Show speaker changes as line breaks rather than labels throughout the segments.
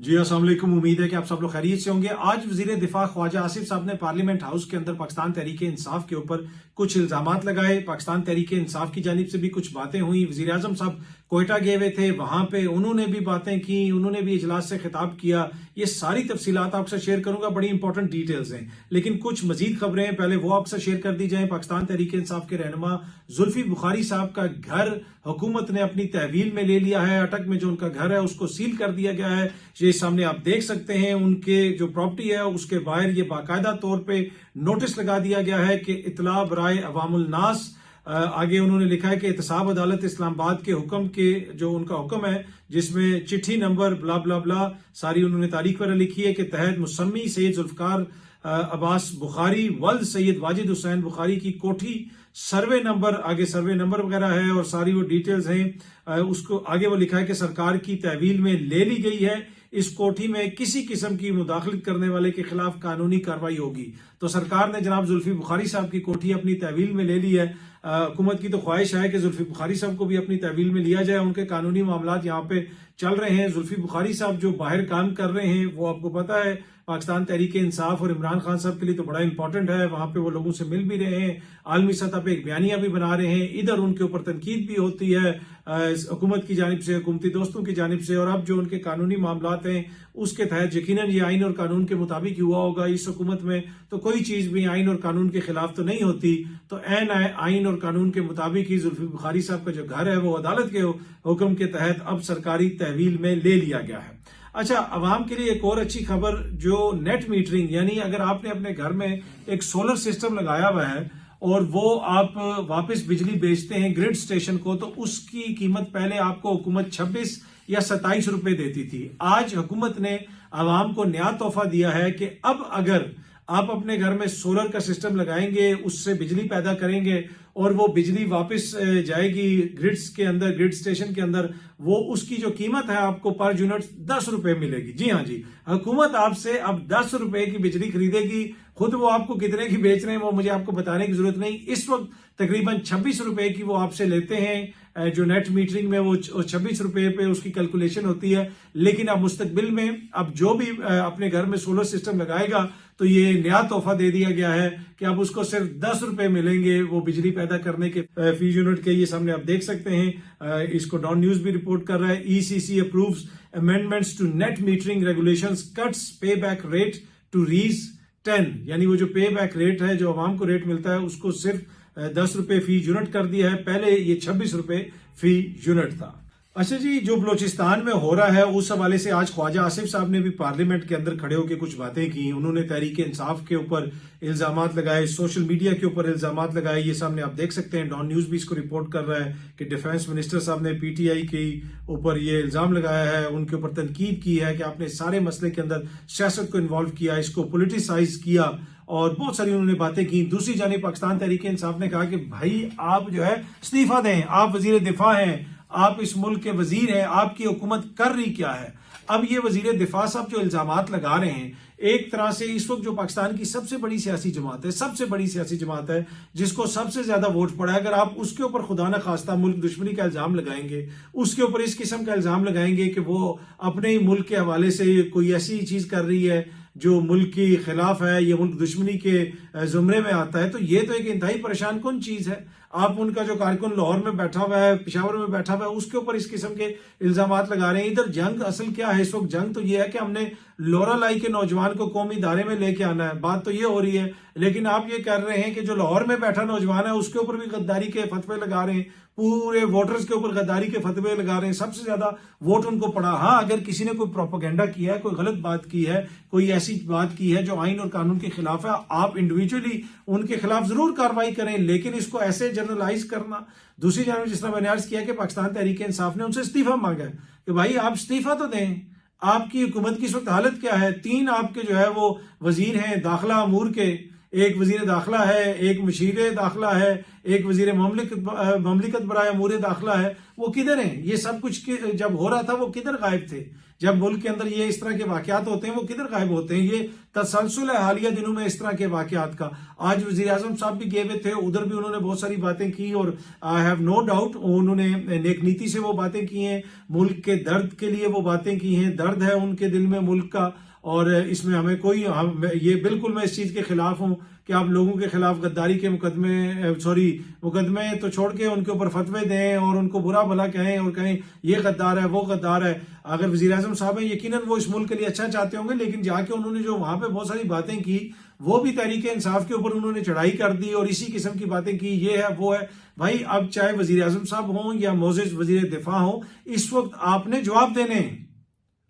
जी अस्सलाम वालेकुम। उम्मीद है कि आप सब लोग खैरियत से होंगे। आज वजीर दिफा ख्वाजा आसिफ साहब ने पार्लियामेंट हाउस के अंदर पाकिस्तान तहरीक इंसाफ के ऊपर कुछ इल्जामात लगाए। पाकिस्तान तहरीक इंसाफ की जानिब से भी कुछ बातें हुई। वजीर आजम साहब कोयटा गए हुए थे, वहां पे उन्होंने भी बातें की, उन्होंने भी इजलास से खिताब किया। ये सारी तफसीलात आपसे शेयर करूंगा, बड़ी इंपॉर्टेंट डिटेल्स हैं। लेकिन कुछ मजीद खबरें पहले वो आपसे शेयर कर दी जाए। पाकिस्तान तहरीक इंसाफ के रहनुमा जुल्फी बुखारी साहब का घर हुकूमत ने अपनी तहवील में ले लिया है। अटक में जो उनका घर है उसको सील कर दिया गया है। ये सामने आप देख सकते हैं। उनके जो प्रॉपर्टी है उसके बाहर ये बाकायदा तौर पे नोटिस लगा दिया गया है कि इतला बराए अवामुल नास। आगे उन्होंने लिखा है कि एहतसाब अदालत इस्लामाबाद के हुक्म के जो उनका हुक्म है जिसमें चिट्ठी नंबर ब्ला ब्ला ब्ला सारी उन्होंने तारीख पर लिखी है कि तहत मुसम्मी सैयद जुल्फकार अब्बास बुखारी वल्द सैयद वाजिद हुसैन बुखारी की कोठी सर्वे नंबर, आगे सर्वे नंबर वगैरह है और सारी वो डिटेल्स हैं। उसको आगे वो लिखा है कि सरकार की तहवील में ले ली गई है। इस कोठी में किसी किस्म की मुदाखलत करने वाले के खिलाफ कानूनी कार्रवाई होगी। तो सरकार ने जनाब जुल्फी बुखारी साहब की कोठी अपनी तहवील में ले ली है। हुकूमत की तो ख्वाहिश है कि जुल्फी बुखारी साहब को भी अपनी तहवील में लिया जाए। उनके कानूनी मामला यहाँ पे चल रहे हैं। जुल्फी बुखारी साहब जो बाहर काम कर रहे हैं वो आपको पता है पाकिस्तान तहरीक इंसाफ और इमरान खान साहब के लिए तो बड़ा इंपॉर्टेंट है। वहां पे वो लोगों से मिल भी रहे हैं, आलमी सतह पे एक बयानिया भी बना रहे हैं। इधर उनके ऊपर तनकीद भी होती है हुकूमत की जानिब से, हुकूमती दोस्तों की जानिब से। और अब जो उनके कानूनी मामला हैं उसके तहत यकीनन ये आइन और कानून के मुताबिक हुआ होगा। इस हुकूमत में तो कोई चीज भी आइन और कानून के खिलाफ तो नहीं होती। तो एन आइन और कानून के मुताबिक ही जुल्फी बुखारी साहब का जो घर है वो अदालत के हुक्म के तहत अब सरकारी तहवील में ले लिया गया है। अच्छा, अवाम के लिए एक और अच्छी खबर, जो नेट मीटरिंग, यानी अगर आपने अपने घर में एक सोलर सिस्टम लगाया हुआ है और वो आप वापस बिजली बेचते हैं ग्रिड स्टेशन को, तो उसकी कीमत पहले आपको हुकूमत 26 या 27 रुपए देती थी। आज हुकूमत ने आवाम को नया तोहफा दिया है कि अब अगर आप अपने घर में सोलर का सिस्टम लगाएंगे, उससे बिजली पैदा करेंगे और वो बिजली वापस जाएगी ग्रिड्स के अंदर, ग्रिड स्टेशन के अंदर, वो उसकी जो कीमत है आपको पर यूनिट 10 रुपए मिलेगी। जी हाँ जी, हुकूमत आपसे अब 10 रुपए की बिजली खरीदेगी। खुद वो आपको कितने की बेच रहे हैं वो मुझे आपको बताने की जरूरत नहीं। इस वक्त तकरीबन 26 रुपए की वो आपसे लेते हैं। जो नेट मीटरिंग में वो 26 रुपए पे उसकी कैलकुलेशन होती है। लेकिन अब मुस्तकबिल में अब जो भी अपने घर में सोलर सिस्टम लगाएगा तो ये नया तोहफा दे दिया गया है कि अब उसको सिर्फ 10 रुपए मिलेंगे वो बिजली पैदा करने के फी यूनिट के। ये सामने आप देख सकते हैं, इसको डॉन न्यूज भी रिपोर्ट कर रहा है। ECC approves amendments to net metering regulations, cuts pay back rate to रीज 10, यानी वो जो पे बैक रेट है, जो आवाम को रेट मिलता है, उसको सिर्फ 10 रुपए फी यूनिट कर दिया है। पहले ये 26 रुपए फी यूनिट था। अच्छा जी, जो बलोचिस्तान में हो रहा है उस हवाले से आज ख्वाजा आसिफ साहब ने भी पार्लियामेंट के अंदर खड़े होकर कुछ बातें की। उन्होंने तहरीक इंसाफ के ऊपर इल्जामात लगाए, सोशल मीडिया के ऊपर इल्जामात लगाए। ये सामने आप देख सकते हैं, डॉन न्यूज भी इसको रिपोर्ट कर रहा है कि डिफेंस मिनिस्टर साहब ने पीटीआई के ऊपर ये इल्जाम लगाया है, उनके ऊपर तनकीद की है कि आपने सारे मसले के अंदर सियासत को इन्वॉल्व किया, इसको पोलिटिसाइज किया और बहुत सारी उन्होंने बातें की। दूसरी जानिब पाकिस्तान तहरीक इंसाफ ने कहा कि भाई आप जो है इस्तीफा दें, आप वजीर दिफा हैं, आप इस मुल्क के वजीर हैं, आपकी हुकूमत कर रही क्या है। अब ये वजीर दिफा साहब जो इल्जामात लगा रहे हैं, एक तरह से इस वक्त जो पाकिस्तान की सबसे बड़ी सियासी जमात है, सबसे बड़ी सियासी जमात है जिसको सबसे ज्यादा वोट पड़ा है, अगर आप उसके ऊपर खुदा न खास्ता मुल्क दुश्मनी का इल्जाम लगाएंगे, उसके ऊपर इस किस्म का इल्जाम लगाएंगे कि वो अपने ही मुल्क के हवाले से कोई ऐसी चीज कर रही है जो मुल्क के खिलाफ है, ये मुल्क दुश्मनी के जुमरे में आता है, तो ये तो एक इंतहाई परेशान कौन चीज है। आप उनका जो कारकुन लाहौर में बैठा हुआ है, पेशावर में बैठा हुआ है, उसके ऊपर इस किस्म के इल्जामात लगा रहे हैं। इधर जंग असल क्या है इस वक्त? जंग तो ये है कि हमने लोरा लाई के नौजवान को कौमी दायरे में लेके आना है, बात तो ये हो रही है। लेकिन आप ये कर रहे हैं कि जो लाहौर में बैठा नौजवान है उसके ऊपर भी गद्दारी के फतवे लगा रहे हैं, पूरे वोटर्स के ऊपर गद्दारी के फतवे लगा रहे हैं। सबसे ज्यादा वोट उनको पड़ा। हाँ, अगर किसी ने कोई प्रोपेगेंडा किया है, कोई गलत बात की है, कोई ऐसी बात की है जो आइन और कानून के खिलाफ है, आप इंडिविजुअली उनके खिलाफ जरूर कार्रवाई करें, लेकिन इसको ऐसे जनरलाइज करना। दूसरी जानब जिस तरह मैंने अर्ज किया कि पाकिस्तान तहरीक इंसाफ ने उनसे इस्तीफा मांगा है कि भाई आप इस्तीफा तो दें। आपकी हुकूमत की इस वक्त हालत क्या है? 3 आपके जो है वो वजीर हैं दाखिला अमूर के, एक वजीर दाखिला है, एक मशीर दाखिला है, एक वजीर ममलिकत बराए अमूर दाखिला है, वो किधर हैं? ये सब कुछ जब हो रहा था वो किधर गायब थे? जब मुल्क के अंदर ये इस तरह के वाकयात होते हैं वो किधर गायब होते हैं? ये तसलसल है हालिया दिनों में इस तरह के वाकयात का। आज वजीर आजम साहब भी गए हुए थे, उधर भी उन्होंने बहुत सारी बातें की और आई हैव नो डाउट उन्होंने नेक नीति से वो बातें की हैं, मुल्क के दर्द के लिए वो बातें की हैं, दर्द है उनके दिल में मुल्क का। और इसमें हमें कोई ये बिल्कुल मैं इस चीज के खिलाफ हूं कि आप लोगों के खिलाफ गद्दारी के मुकदमे तो छोड़ के उनके ऊपर फतवे दें और उनको बुरा भला कहें और कहें ये गद्दार है, वो गद्दार है। अगर वजीर आजम साहब हैं, यकीनन वो इस मुल्क के लिए अच्छा चाहते होंगे, लेकिन जाके उन्होंने जो वहां पे बहुत सारी बातें की वो भी तहरीक इंसाफ के ऊपर उन्होंने चढ़ाई कर दी और इसी किस्म की बातें की, ये है वो है। भाई अब चाहे वजीर आजम साहब हों या मोअज़्ज़िज़ वजीर दिफा हो, इस वक्त आपने जवाब देने हैं।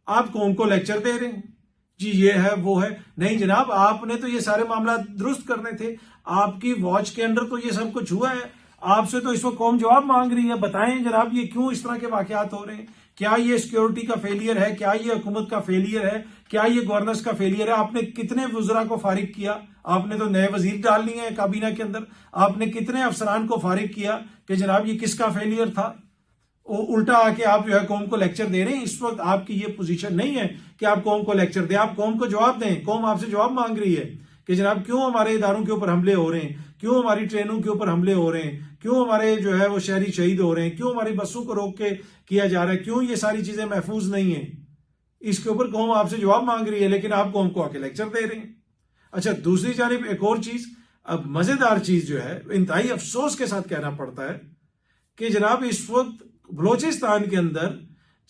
आप कौन को लेक्चर दे रहे हैं जी ये है वो है? नहीं जनाब, आपने तो ये सारे मामला दुरुस्त करने थे, आपकी वॉच के अंदर तो ये सब कुछ हुआ है। आपसे तो इस वक्त कौम जवाब मांग रही है। बताएं जनाब ये क्यों इस तरह के वाकयात हो रहे हैं? क्या ये सिक्योरिटी का फेलियर है? क्या ये हुकूमत का फेलियर है? क्या ये गवर्नेंस का फेलियर है? आपने कितने वज़रा को फारिग किया? आपने तो नए वजीर डाल लिए हैं काबीना के अंदर। आपने कितने अफसरान को फारिग किया कि जनाब ये किसका फेलियर था? उल्टा आके आप जो है कौम को लेक्चर दे रहे हैं। इस वक्त आपकी ये पोजीशन नहीं है कि आप कौम को लेक्चर दें, आप कौम को जवाब दें। कौम आपसे जवाब मांग रही है कि जनाब क्यों हमारे इदारों के ऊपर हमले हो रहे हैं, क्यों हमारी ट्रेनों के ऊपर हमले हो रहे हैं, क्यों हमारे जो है वो शहरी शहीद हो रहे हैं, क्यों हमारी बसों को रोक के किया जा रहा है, क्यों ये सारी चीजें महफूज नहीं है? इसके ऊपर कौम आपसे जवाब मांग रही है, लेकिन आप कौम को आके लेक्चर दे रहे हैं। अच्छा, दूसरी जानिब एक और चीज, अब मजेदार चीज जो है, इंतहाई अफसोस के साथ कहना पड़ता है कि जनाब इस वक्त बलोचिस्तान के अंदर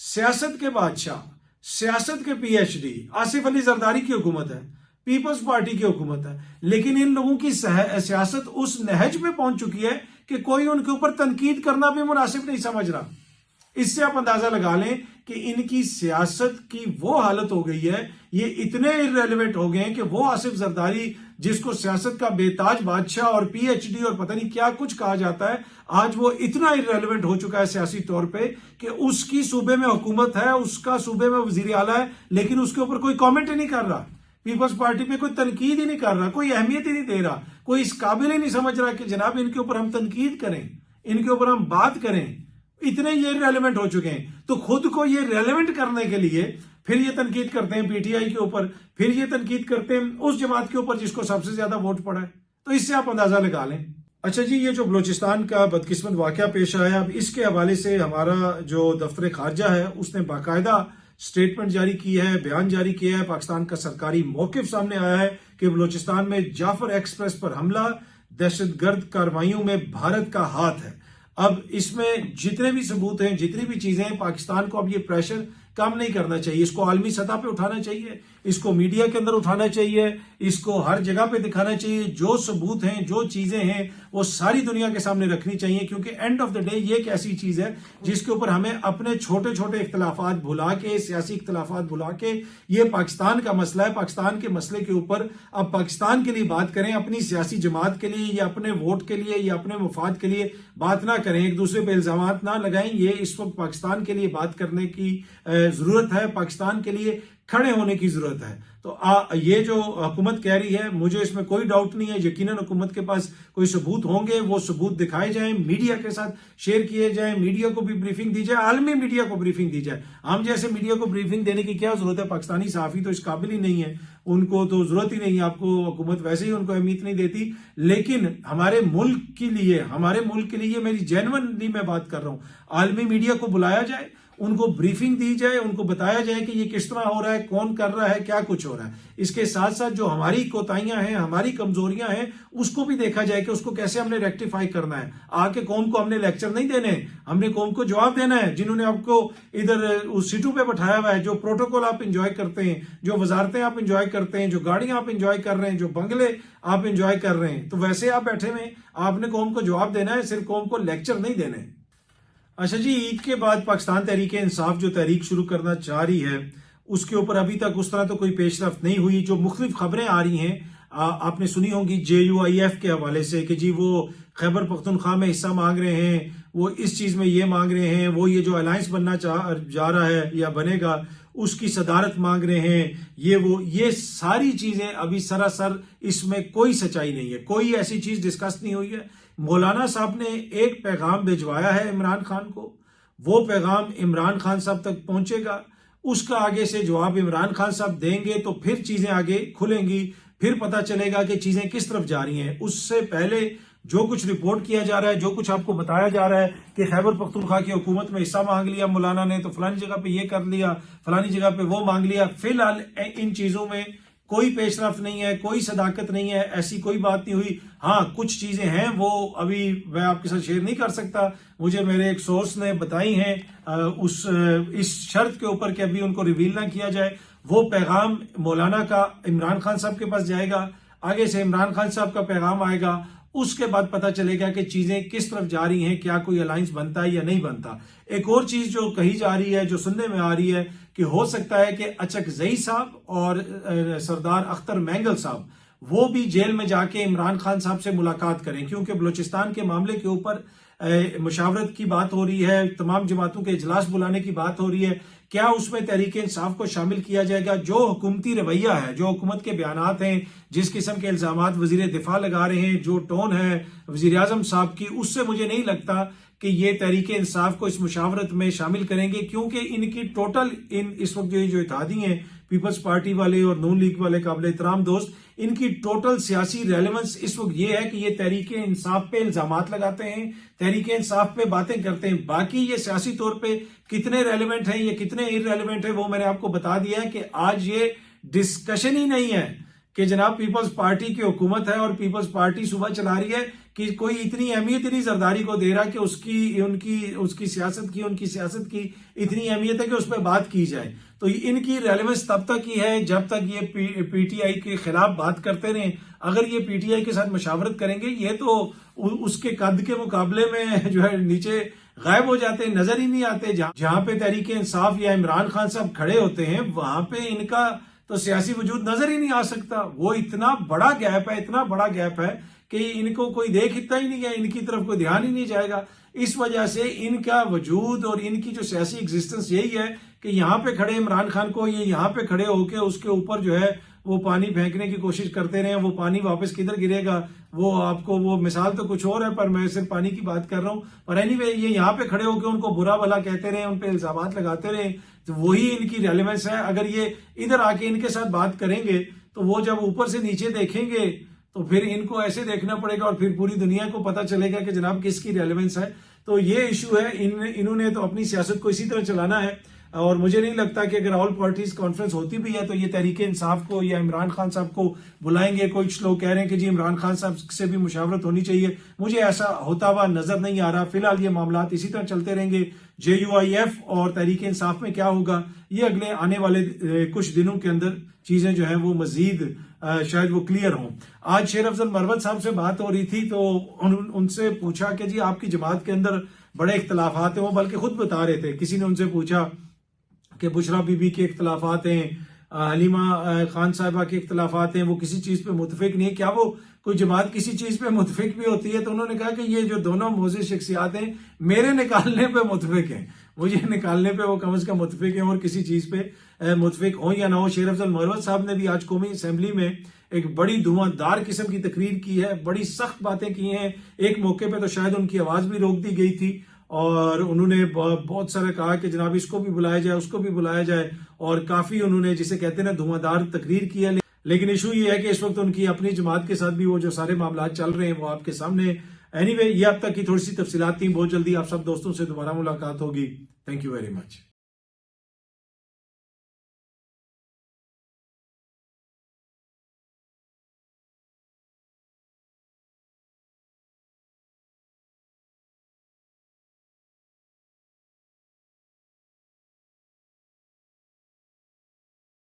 सियासत के बादशाह, सियासत के पीएचडी आसिफ अली जरदारी की हुकूमत है, पीपल्स पार्टी की हुकूमत है, लेकिन इन लोगों की सियासत उस नहज पे पहुंच चुकी है कि कोई उनके ऊपर तनकीद करना भी मुनासिब नहीं समझ रहा। इससे आप अंदाजा लगा लें कि इनकी सियासत की वो हालत हो गई है, ये इतने इररेलेवेंट हो गए हैं कि वो आसिफ जरदारी जिसको सियासत का बेताज बादशाह और पीएचडी और पता नहीं क्या कुछ कहा जाता है, आज वो इतना इररेलेवेंट हो चुका है सियासी तौर पे कि उसकी सूबे में हुकूमत है, उसका सूबे में वजीर आला है, लेकिन उसके ऊपर कोई कॉमेंट ही नहीं कर रहा, पीपल्स पार्टी पे कोई तनकीद ही नहीं कर रहा, कोई अहमियत ही नहीं दे रहा, कोई इस काबिल ही नहीं समझ रहा कि जनाब इनके ऊपर हम तनकीद करें, इनके ऊपर हम बात करें। इतने ये रेलेवेंट हो चुके हैं, तो खुद को ये रेलेवेंट करने के लिए फिर ये तनकीद करते हैं पीटीआई के ऊपर, फिर ये तनकीद करते हैं उस जमात के ऊपर जिसको सबसे ज्यादा वोट पड़ा है। तो इससे आप अंदाजा लगा लें। अच्छा जी, ये जो बलोचिस्तान का बदकिस्मत वाकया पेश आया, अब इसके हवाले से हमारा जो दफ्तर खारजा है उसने बाकायदा स्टेटमेंट जारी की है, बयान जारी किया है। पाकिस्तान का सरकारी मौकिफ सामने आया है कि बलोचिस्तान में जाफर एक्सप्रेस पर हमला दहशतगर्द कार्रवाइयों में भारत का हाथ है। अब इसमें जितने भी सबूत हैं, जितनी भी चीजें हैं, पाकिस्तान को अब ये प्रेशर कम नहीं करना चाहिए, इसको आलमी सतह पे उठाना चाहिए, इसको मीडिया के अंदर उठाना चाहिए, इसको हर जगह पे दिखाना चाहिए। जो सबूत हैं, जो चीजें हैं, वो सारी दुनिया के सामने रखनी चाहिए, क्योंकि एंड ऑफ द डे ये एक ऐसी चीज है जिसके ऊपर हमें अपने छोटे छोटे इख्तलाफात भुला के, सियासी इख्तलाफात भुला के, ये पाकिस्तान का मसला है, पाकिस्तान के मसले के ऊपर अब पाकिस्तान के लिए बात करें, अपनी सियासी जमात के लिए या अपने वोट के लिए या अपने मुफाद के लिए बात ना करें, एक दूसरे पे इल्जामात ना लगाएं। ये इस वक्त पाकिस्तान के लिए बात करने की जरूरत है, पाकिस्तान के लिए खड़े होने की जरूरत है। तो ये जो हुकूमत कह रही है, मुझे इसमें कोई डाउट नहीं है, यकीनन हुकूमत के पास कोई सबूत होंगे, वो सबूत दिखाए जाएं, मीडिया के साथ शेयर किए जाएं, मीडिया को भी ब्रीफिंग दी जाए, आलमी मीडिया को ब्रीफिंग दी जाए। हम जैसे मीडिया को ब्रीफिंग देने की क्या जरूरत है? पाकिस्तानी सहाफी तो इस काबिल ही नहीं है, उनको तो जरूरत ही नहीं है, आपको हुकूमत वैसे ही उनको अहमियत नहीं देती। लेकिन हमारे मुल्क के लिए मेरी जेन्युइनली मैं बात कर रहा हूं, आलमी मीडिया को बुलाया जाए, उनको ब्रीफिंग दी जाए, उनको बताया जाए कि ये किस तरह हो रहा है, कौन कर रहा है, क्या कुछ हो रहा है। इसके साथ साथ जो हमारी कोताहियां हैं, हमारी कमजोरियां हैं, उसको भी देखा जाए कि उसको कैसे हमने रेक्टिफाई करना है। आके कौम को हमने लेक्चर नहीं देने, हमने कौम को जवाब देना है। जिन्होंने आपको इधर उस सीटों पे बैठाया हुआ है, जो प्रोटोकॉल आप इंजॉय करते हैं, जो वजारतें आप इंजॉय करते हैं, जो गाड़ियां आप इंजॉय कर रहे हैं, जो बंगले आप इंजॉय कर रहे हैं, तो वैसे आप बैठे हुए, आपने कौम को जवाब देना है, सिर्फ कौम को लेक्चर नहीं देने। अच्छा जी, ईद के बाद पाकिस्तान तहरीक इंसाफ जो तहरीक शुरू करना चाह रही है, उसके ऊपर अभी तक उस तरह तो कोई पेशरफ्त नहीं हुई। जो मुख्तलिफ खबरें आ रही हैं, आपने सुनी होंगी JUIF के हवाले से कि जी वो खैबर पख्तूनख्वा में हिस्सा मांग रहे हैं, वो इस चीज में ये मांग रहे हैं, वो ये जो अलायंस बनना जा रहा है या बनेगा उसकी सदारत मांग रहे हैं, ये सारी चीजें अभी सरासर इसमें कोई सच्चाई नहीं है, कोई ऐसी चीज डिस्कस नहीं हुई है। मौलाना साहब ने एक पैगाम भिजवाया है इमरान खान को, वो पैगाम इमरान खान साहब तक पहुंचेगा, उसका आगे से जवाब इमरान खान साहब देंगे तो फिर चीजें आगे खुलेंगी, फिर पता चलेगा कि चीजें किस तरफ जा रही हैं। उससे पहले जो कुछ रिपोर्ट किया जा रहा है, जो कुछ आपको बताया जा रहा है कि खैबर पख्तूनख्वा की हुकूमत में हिस्सा मांग लिया मौलाना ने, तो फलानी जगह पे ये कर लिया, फलानी जगह पे वो मांग लिया, फिलहाल इन चीजों में कोई पेशरफ नहीं है, कोई सदाकत नहीं है, ऐसी कोई बात नहीं हुई। हाँ, कुछ चीजें हैं वो अभी मैं आपके साथ शेयर नहीं कर सकता, मुझे मेरे एक सोर्स ने बताई हैं इस शर्त के ऊपर कि अभी उनको रिवील ना किया जाए। वो पैगाम मौलाना का इमरान खान साहब के पास जाएगा, आगे से इमरान खान साहब का पैगाम आएगा, उसके बाद पता चलेगा कि चीजें किस तरफ जा रही हैं, क्या कोई अलायंस बनता है या नहीं बनता। एक और चीज जो कही जा रही है, जो सुनने में आ रही है कि हो सकता है कि अचकजई साहब और सरदार अख्तर मैंगल साहब वो भी जेल में जाके इमरान खान साहब से मुलाकात करें, क्योंकि बलूचिस्तान के मामले के ऊपर मुशावरत की बात हो रही है, तमाम जमातों के इजलास बुलाने की बात हो रही है। क्या उसमें तहरीक इंसाफ को शामिल किया जाएगा? जो हुकूमती रवैया है, जो हुकूमत के बयानात हैं, जिस किस्म के इल्जामात वजीर दिफा लगा रहे हैं, जो टोन है वजीर आजम साहब की, उससे मुझे नहीं लगता कि ये तहरीक इंसाफ को इस मुशावरत में शामिल करेंगे, क्योंकि इनकी टोटल इस वक्त जो इत्तेहादी हैं पीपल्स पार्टी वाले और नून लीग वाले काबिल एहतराम दोस्त, इनकी टोटल सियासी रेलेवेंस इस वक्त ये है कि ये तहरीक इंसाफ पे इल्जामात लगाते हैं, तहरीक इंसाफ पे बातें करते हैं। बाकी ये सियासी तौर पे कितने रेलेवेंट हैं, ये कितने इररेलेवेंट है, वो मैंने आपको बता दिया है कि आज ये डिस्कशन ही नहीं है कि जनाब पीपल्स पार्टी की हुकूमत है और पीपल्स पार्टी सुबह चला रही है कि कोई इतनी अहमियत नहीं जरदारी को दे रहा कि उसकी सियासत की इतनी अहमियत है कि उस पर बात की जाए। तो इनकी रेलेवेंस तब तक ही है जब तक ये पीटीआई के खिलाफ बात करते रहे। अगर ये पीटीआई के साथ मशावरत करेंगे, ये तो उसके कद के मुकाबले में जो है नीचे गायब हो जाते, नजर ही नहीं आते। जहां पे तहरीक इंसाफ या इमरान खान साहब खड़े होते हैं, वहां पे इनका तो सियासी वजूद नजर ही नहीं आ सकता। वो इतना बड़ा गैप है कि इनको कोई देखता ही नहीं है, इनकी तरफ कोई ध्यान ही नहीं जाएगा। इस वजह से इनका वजूद और इनकी जो सियासी एग्जिस्टेंस यही है कि यहाँ पे खड़े इमरान खान को ये यहाँ पे खड़े होके उसके ऊपर जो है वो पानी फेंकने की कोशिश करते रहे। वो पानी वापस किधर गिरेगा, वो आपको वो मिसाल तो कुछ और है, पर मैं सिर्फ पानी की बात कर रहा हूं। पर एनीवे, ये यहाँ पे खड़े होकर उनको बुरा भला कहते रहे, उन पे इल्जामात लगाते रहे, तो वही इनकी रेलेवेंस है। अगर ये इधर आके इनके साथ बात करेंगे तो वो जब ऊपर से नीचे देखेंगे तो फिर इनको ऐसे देखना पड़ेगा और फिर पूरी दुनिया को पता चलेगा कि जनाब किसकी रेलेवेंस है। तो ये इशू है, इन्होंने तो अपनी सियासत को इसी तरह चलाना है। और मुझे नहीं लगता कि अगर ऑल पार्टीज कॉन्फ्रेंस होती भी है तो ये तहरीक इंसाफ को या इमरान खान साहब को बुलाएंगे। कुछ लोग कह रहे हैं कि जी इमरान खान साहब से भी मुशावरत होनी चाहिए, मुझे ऐसा होता हुआ नजर नहीं आ रहा। फिलहाल ये मामला इसी तरह चलते रहेंगे। JUIF और तहरीक इंसाफ में क्या होगा, ये अगले आने वाले कुछ दिनों के अंदर चीजें जो है वो मजीद शायद वो क्लियर हों। आज शेर अफजल मरवत साहब से बात हो रही थी तो उनसे पूछा कि जी आपकी जमात के अंदर बड़े इख्तलाफात हैं। वो बल्कि खुद बता रहे थे, किसी ने उनसे पूछा कि बुशरा बीबी के इख्तलाफात हैं, हलीमा खान साहिबा के इख्तलाफात हैं, वो किसी चीज पे मुतफिक नहीं है, क्या वो कोई जमात किसी चीज पे मुतफिक भी होती है? तो उन्होंने कहा कि ये जो दोनों मोअज़्ज़िज़ शख्सियात हैं मेरे निकालने पे मुतफिक हैं, मुझे निकालने पे वो कम से कम मुतफिक हैं, और किसी चीज पे मुतफिक हो या ना हो। शेर अफजल मरवत साहब ने भी आज कौमी असेंबली में एक बड़ी धुआंधार किस्म की तकरीर की है, बड़ी सख्त बातें की हैं। एक मौके पे तो शायद उनकी आवाज भी रोक दी गई थी और उन्होंने बहुत सारा कहा कि जनाब इसको भी बुलाया जाए, उसको भी बुलाया जाए, और काफी उन्होंने जिसे कहते हैं ना धुआंधार तकरीर की है। लेकिन इशू ये है कि इस वक्त उनकी अपनी जमात के साथ भी वो जो सारे मामला चल रहे हैं वो आपके सामने। एनीवे, ये अब तक की थोड़ी सी तफसीलात थी। बहुत जल्दी आप सब दोस्तों से दोबारा मुलाकात होगी। Thank you very much.